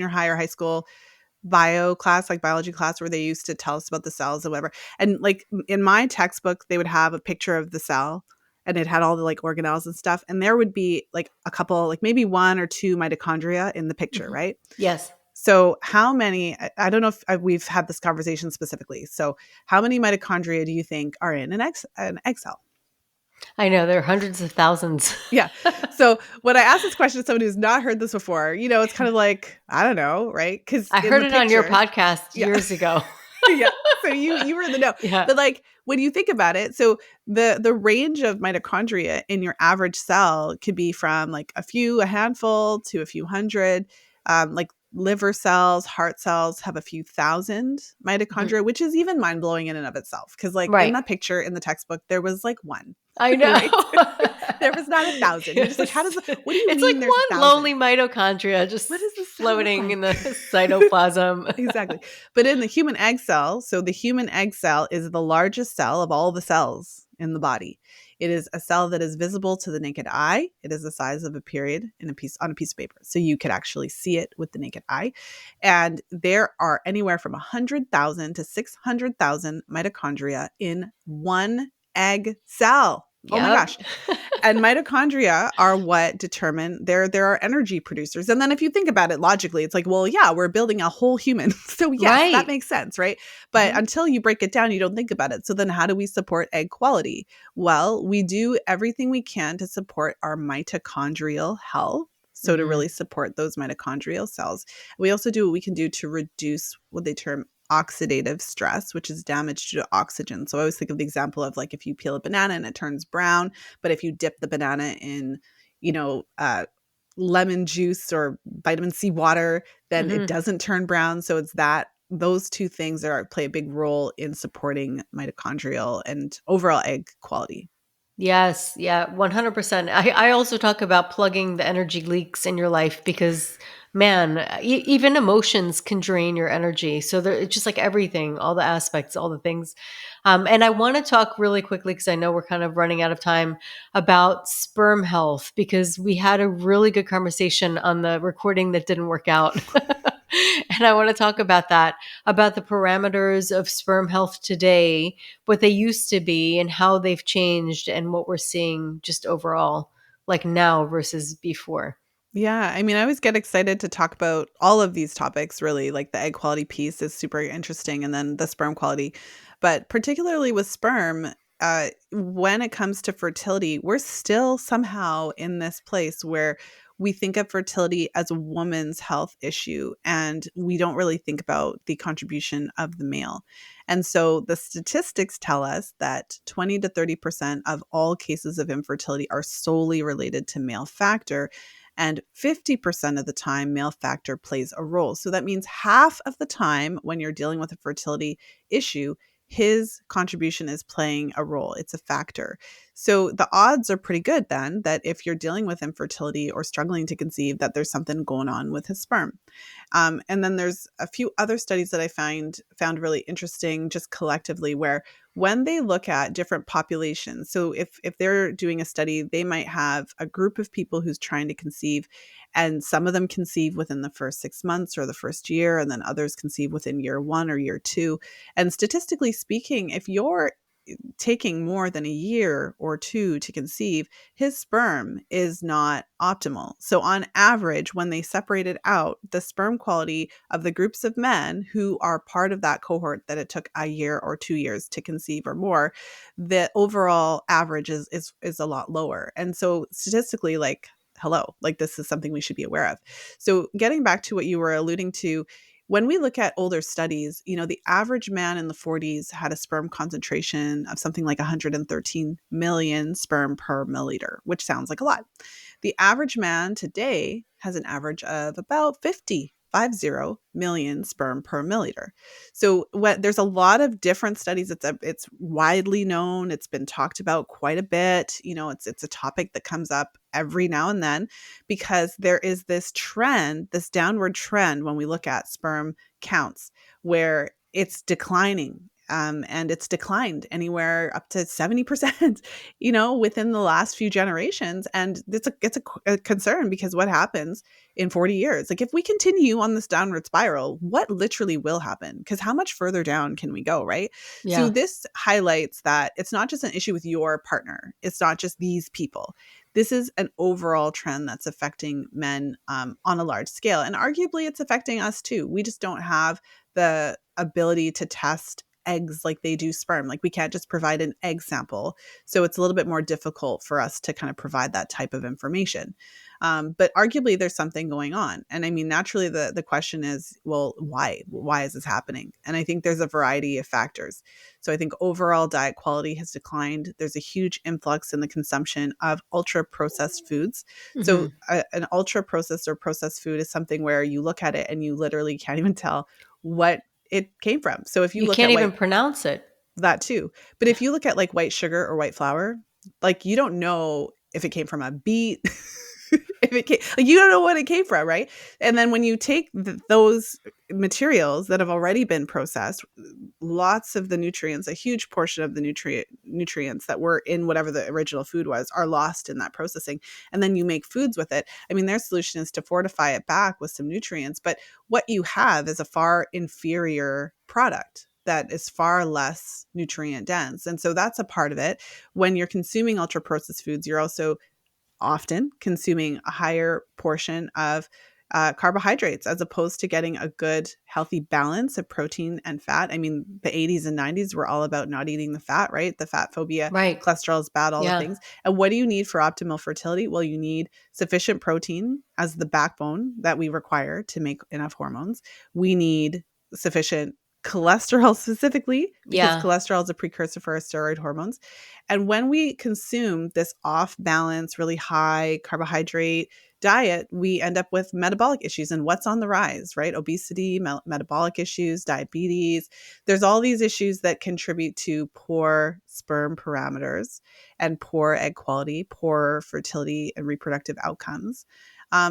high or high school bio class, like biology class, where they used to tell us about the cells and whatever? And like in my textbook, they would have a picture of the cell and it had all the like organelles and stuff. And there would be like a couple, like maybe one or two mitochondria in the picture, Mhm. right? Yes. So how many, I don't know if we've had this conversation specifically. So how many mitochondria do you think are in an egg cell? I know there are hundreds of thousands. Yeah. So when I ask this question to somebody who's not heard this before, it's kind of like, I don't know, right? Because I in heard the it on your picture, podcast yeah, years ago. yeah. So you were in the know. Yeah. But like when you think about it, so the range of mitochondria in your average cell could be from like a handful to a few hundred. Like liver cells, heart cells have a few thousand Mhm. mitochondria, which is even mind blowing in and of itself. Because like in Right. that picture in the textbook, there was like one, I know. right? There was not 1,000. You're just like, Yes. what do you It's like mean there's one 1,000? lonely mitochondria What just does the cell look floating in like? the cytoplasm. Exactly. But in the human egg cell, so the human egg cell is the largest cell of all the cells in the body. It is a cell that is visible to the naked eye. It is the size of a period on a piece of paper. So you could actually see it with the naked eye. And there are anywhere from 100,000 to 600,000 mitochondria in one egg cell. Oh my Yep. gosh. And mitochondria are what determine there are energy producers. And then if you think about it logically, it's like, well, yeah, we're building a whole human. So yes, that Right. makes sense, right? But Mhm. until you break it down, you don't think about it. So then how do we support egg quality? Well, we do everything we can to support our mitochondrial health. So to Mhm. really support those mitochondrial cells. We also do what we can do to reduce what they term oxidative stress, which is damage due to oxygen. So I always think of the example of like if you peel a banana and it turns brown, but if you dip the banana in, you know, uh, lemon juice or vitamin C water, then it Mhm. doesn't turn brown. So it's those two things play a big role in supporting mitochondrial and overall egg quality. Yes, yeah, 100%. I also talk about plugging the energy leaks in your life because, man, even emotions can drain your energy. So it's just like everything, all the aspects, all the things. And I want to talk really quickly because I know we're kind of running out of time about sperm health because we had a really good conversation on the recording that didn't work out. And I want to talk about the parameters of sperm health today, what they used to be and how they've changed and what we're seeing just overall, like now versus before. Yeah, I mean, I always get excited to talk about all of these topics, really. Like the egg quality piece is super interesting, and then the sperm quality. But particularly with sperm, when it comes to fertility, we're still somehow in this place where we think of fertility as a woman's health issue, and we don't really think about the contribution of the male. And so the statistics tell us that 20 to 30% of all cases of infertility are solely related to male factor. And 50% of the time, male factor plays a role. So that means half of the time when you're dealing with a fertility issue, his contribution is playing a role. It's a factor. So the odds are pretty good then that if you're dealing with infertility or struggling to conceive, that there's something going on with his sperm. And then there's a few other studies that I found really interesting just collectively where when they look at different populations, so if they're doing a study, they might have a group of people who's trying to conceive, and some of them conceive within the first 6 months or the first year, and then others conceive within year one or year two. And statistically speaking, if you're taking more than a year or two to conceive, his sperm is not optimal. So, on average, when they separated out the sperm quality of the groups of men who are part of that cohort that it took a year or 2 years to conceive or more, the overall average is a lot lower. And so, statistically, like, hello, like this is something we should be aware of. So, getting back to what you were alluding to, when we look at older studies, the average man in the 40s had a sperm concentration of something like 113 million sperm per milliliter, which sounds like a lot. The average man today has an average of about 50 million sperm per milliliter. So there's a lot of different studies. It's widely known. It's been talked about quite a bit. It's a topic that comes up every now and then because there is this trend, this downward trend when we look at sperm counts where it's declining. And it's declined anywhere up to 70%, within the last few generations. And it's a concern because what happens in 40 years? Like if we continue on this downward spiral, what literally will happen? Because how much further down can we go, right? So Yeah. this highlights that it's not just an issue with your partner. It's not just these people. This is an overall trend that's affecting men on a large scale. And arguably it's affecting us too. We just don't have the ability to test eggs like they do sperm. Like we can't just provide an egg sample. So it's a little bit more difficult for us to kind of provide that type of information. But arguably there's something going on. And I mean, naturally the question is, well, why? Why is this happening? And I think there's a variety of factors. So I think overall diet quality has declined. There's a huge influx in the consumption of ultra processed foods. So Hmm. an ultra processed or processed food is something where you look at it and you literally can't even tell what it came from. So if you You look can't at even pronounce it. that too. But if you look at like white sugar or white flour, like you don't know if it came from a beet, if it came, like you don't know what it came from, right? And then when you take those materials that have already been processed, lots of the nutrients, a huge portion of the nutrients that were in whatever the original food was, are lost in that processing. And then you make foods with it. I mean, their solution is to fortify it back with some nutrients, but what you have is a far inferior product that is far less nutrient dense. And so that's a part of it. When you're consuming ultra processed foods, you're also often consuming a higher portion of carbohydrates as opposed to getting a good healthy balance of protein and fat. I mean, the 80s and 90s were all about not eating the fat, right? The fat phobia, Right. cholesterol is bad, all the Yeah. things. And what do you need for optimal fertility? Well, you need sufficient protein as the backbone that we require to make enough hormones. We need sufficient cholesterol specifically because Yeah. cholesterol is a precursor for our steroid hormones. And when we consume this off balance, really high carbohydrate diet, we end up with metabolic issues. And what's on the rise, right? Obesity, metabolic issues, diabetes. There's all these issues that contribute to poor sperm parameters and poor egg quality, poor fertility and reproductive outcomes.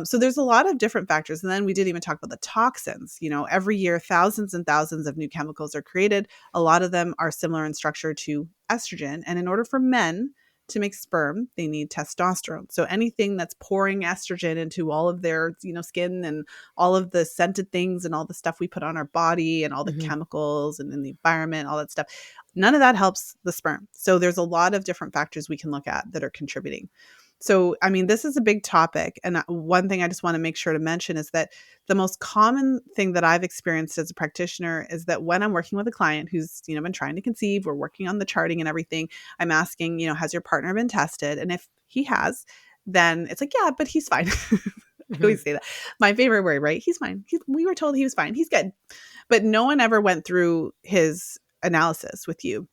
So there's a lot of different factors. And then we didn't even talk about the toxins. Every year, thousands and thousands of new chemicals are created. A lot of them are similar in structure to estrogen. And in order for men to make sperm, they need testosterone. So anything that's pouring estrogen into all of their, skin and all of the scented things and all the stuff we put on our body and all the Hmm. chemicals and in the environment, all that stuff, none of that helps the sperm. So there's a lot of different factors we can look at that are contributing. So, I mean, this is a big topic. And one thing I just want to make sure to mention is that the most common thing that I've experienced as a practitioner is that when I'm working with a client who's, been trying to conceive, we're working on the charting and everything, I'm asking, has your partner been tested? And if he has, then it's like, yeah, but he's fine. I Hmm. always say that. My favorite word, right? He's fine. We were told he was fine. He's good. But no one ever went through his analysis with you.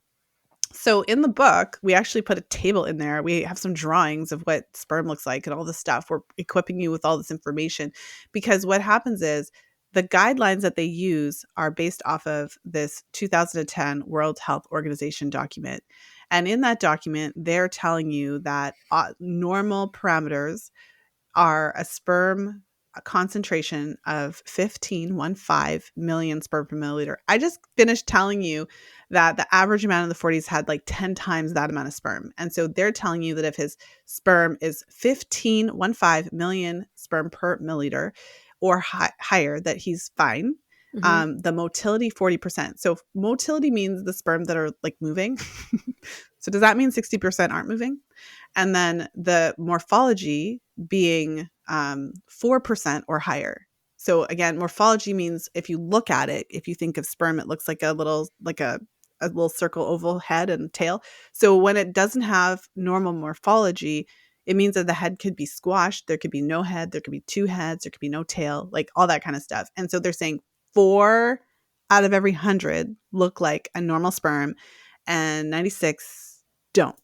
So in the book, we actually put a table in there. We have some drawings of what sperm looks like and all this stuff. We're equipping you with all this information because what happens is the guidelines that they use are based off of this 2010 World Health Organization document. And in that document, they're telling you that normal parameters are a sperm concentration of 15 million sperm per milliliter. I just finished telling you that the average man in the 40s had like 10 times that amount of sperm. And so they're telling you that if his sperm is 15 million sperm per milliliter or higher, that he's fine. Mm-hmm. The motility 40%. So motility means the sperm that are like moving. So does that mean 60% aren't moving? And then the morphology being 4% or higher. So again, morphology means if you look at it, if you think of sperm, it looks like a little circle oval head and tail. So when it doesn't have normal morphology, it means that the head could be squashed. There could be no head. There could be two heads. There could be no tail, like all that kind of stuff. And so they're saying 4 out of every 100 look like a normal sperm and 96 don't,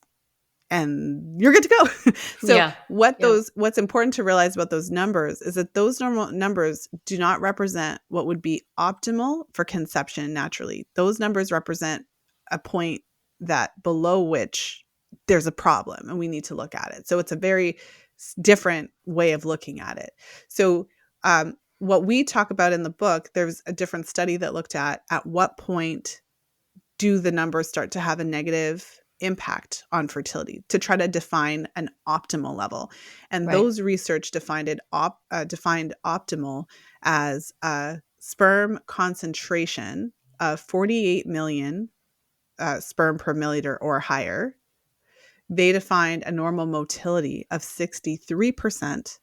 and you're good to go. So Yeah. Yeah. what's important to realize about those numbers is that those normal numbers do not represent what would be optimal for conception naturally. Those numbers represent a point that below which there's a problem and we need to look at it. So it's a very different way of looking at it. So what we talk about in the book, there's a different study that looked at what point do the numbers start to have a negative impact on fertility to try to define an optimal level. And Right. those research defined optimal as a sperm concentration of 48 million sperm per milliliter or higher. They defined a normal motility of 63%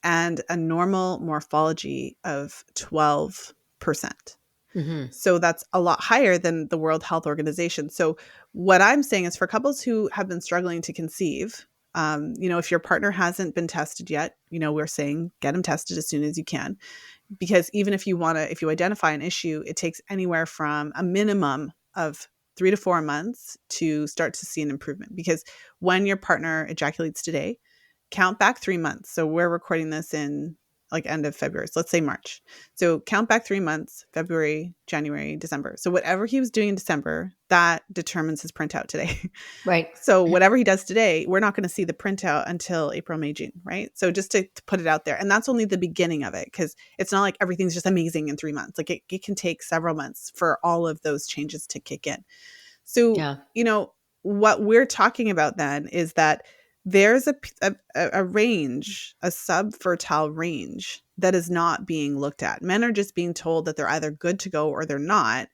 and a normal morphology of 12%. Mm-hmm. So that's a lot higher than the World Health Organization. So what I'm saying is for couples who have been struggling to conceive, if your partner hasn't been tested yet, we're saying get them tested as soon as you can, because even if you identify an issue, it takes anywhere from a minimum of 3 to 4 months to start to see an improvement. Because when your partner ejaculates today, count back 3 months. So we're recording this in like end of February. So let's say March. So count back 3 months, February, January, December. So whatever he was doing in December, that determines his printout today. Right. So whatever he does today, we're not going to see the printout until April, May, June, right? So just to put it out there. And that's only the beginning of it, because it's not like everything's just amazing in 3 months. Like it can take several months for all of those changes to kick in. So, Yeah. what we're talking about then is that there's a range, a subfertile range that is not being looked at. Men are just being told that they're either good to go or they're not.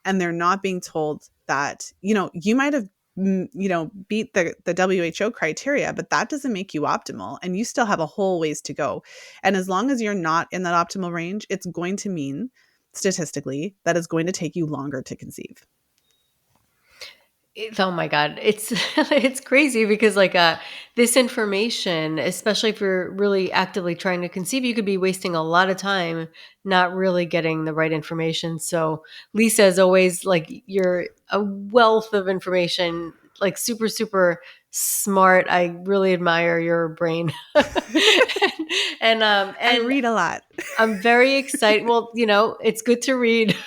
And they're not being told that, you might have, beat the WHO criteria, but that doesn't make you optimal. And you still have a whole ways to go. And as long as you're not in that optimal range, it's going to mean statistically that it's going to take you longer to conceive. Oh my God. It's it's crazy because like this information, especially if you're really actively trying to conceive, you could be wasting a lot of time not really getting the right information. So Lisa, as always, like you're a wealth of information, like super, super smart. I really admire your brain. I And read a lot. I'm very excited. Well, it's good to read.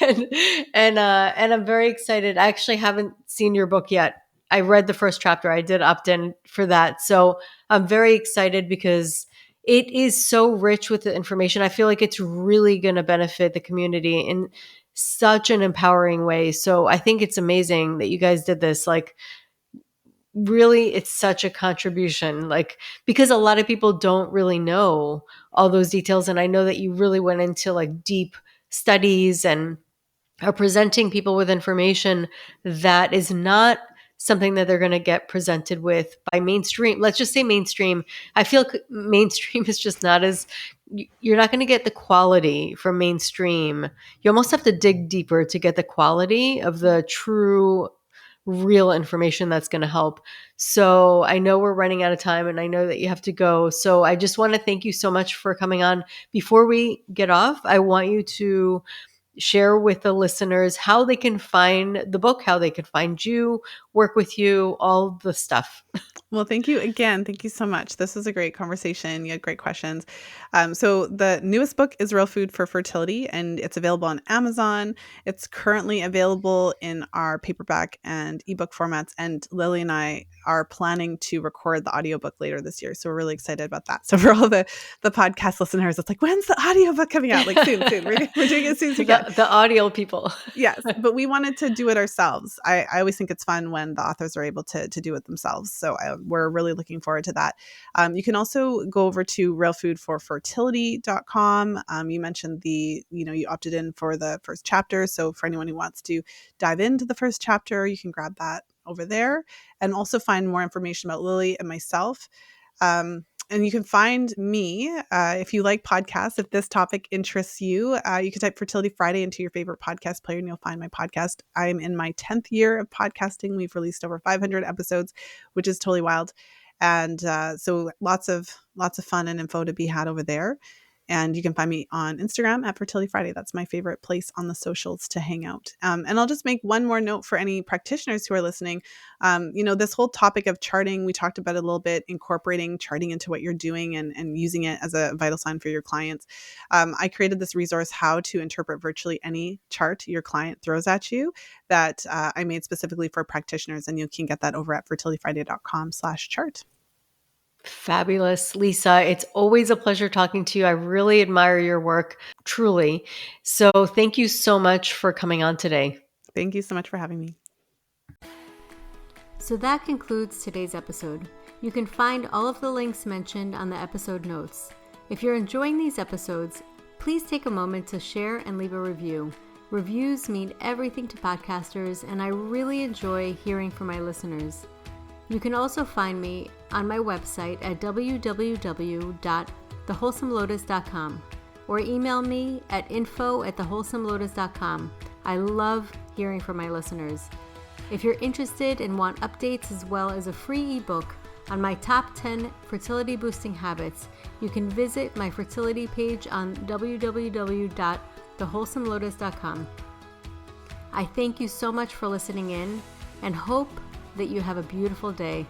and and I'm very excited. I actually haven't seen your book yet. I read the first chapter. I did opt in for that. So I'm very excited because it is so rich with the information. I feel like it's really going to benefit the community in such an empowering way. So I think it's amazing that you guys did this. Like, really, it's such a contribution, like, because a lot of people don't really know all those details. And I know that you really went into like deep studies and are presenting people with information that is not something that they're going to get presented with by mainstream. Let's just say mainstream. I feel mainstream is just not as, you're not going to get the quality from mainstream. You almost have to dig deeper to get the quality of the true real information that's going to help. So I know we're running out of time and I know that you have to go. So I just want to thank you so much for coming on. Before we get off, I want you to share with the listeners how they can find the book, how they can find you, work with you, all the stuff. Well, thank you again. Thank you so much. This was a great conversation. You had great questions. So the newest book is Real Food for Fertility, and it's available on Amazon. It's currently available in our paperback and ebook formats. And Lily and I are planning to record the audiobook later this year. So we're really excited about that. So for all the podcast listeners, it's like, when's the audiobook coming out? Like soon. We're doing it as soon as we can. The audio people. Yes, but we wanted to do it ourselves. I always think it's fun when the authors are able to do it themselves. So we're really looking forward to that. You can also go over to realfoodforfertility.com. You mentioned you opted in for the first chapter. So for anyone who wants to dive into the first chapter, you can grab that over there and also find more information about Lily and myself. And you can find me if you like podcasts. If this topic interests you, you can type Fertility Friday into your favorite podcast player and you'll find my podcast. I'm in my 10th year of podcasting. We've released over 500 episodes, which is totally wild. And so lots of fun and info to be had over there. And you can find me on Instagram at Fertility Friday. That's my favorite place on the socials to hang out. And I'll just make one more note for any practitioners who are listening. This whole topic of charting, we talked about it a little bit, incorporating charting into what you're doing and using it as a vital sign for your clients. I created this resource, How to Interpret Virtually Any Chart Your Client Throws at You, that I made specifically for practitioners. And you can get that over at fertilityfriday.com/chart. Fabulous. Lisa, it's always a pleasure talking to you. I really admire your work, truly. So thank you so much for coming on today. Thank you so much for having me. So that concludes today's episode. You can find all of the links mentioned on the episode notes. If you're enjoying these episodes, please take a moment to share and leave a review. Reviews mean everything to podcasters, and I really enjoy hearing from my listeners. You can also find me on my website at www.thewholesomelotus.com or email me at info@thewholesomelotus.com. I love hearing from my listeners. If you're interested and want updates as well as a free ebook on my top 10 fertility boosting habits, you can visit my fertility page on www.thewholesomelotus.com. I thank you so much for listening in and hope that you have a beautiful day.